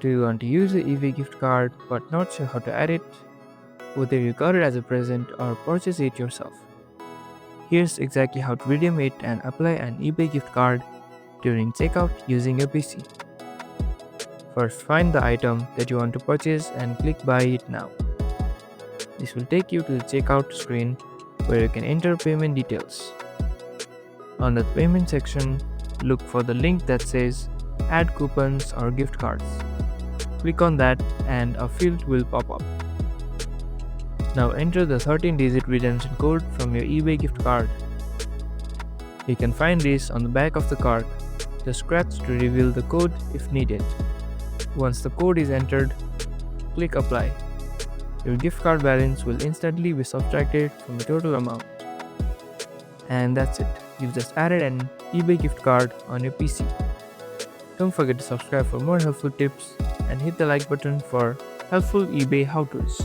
Do you want to use the eBay gift card but not sure how to add it? Whether you got it as a present or purchase it yourself. Here's exactly how to redeem it and apply an eBay gift card during checkout using your PC. First, find the item that you want to purchase and click Buy It Now. This will take you to the checkout screen where you can enter payment details. On the payment section, look for the link that says Add Coupons or Gift Cards. Click on that and a field will pop up. Now enter the 13-digit redemption code from your eBay gift card. You can find this on the back of the card. Just scratch to reveal the code if needed. Once the code is entered, click Apply. Your gift card balance will instantly be subtracted from the total amount. And that's it. You've just added an eBay gift card on your PC. Don't forget to subscribe for more helpful tips and hit the like button for helpful eBay how-tos.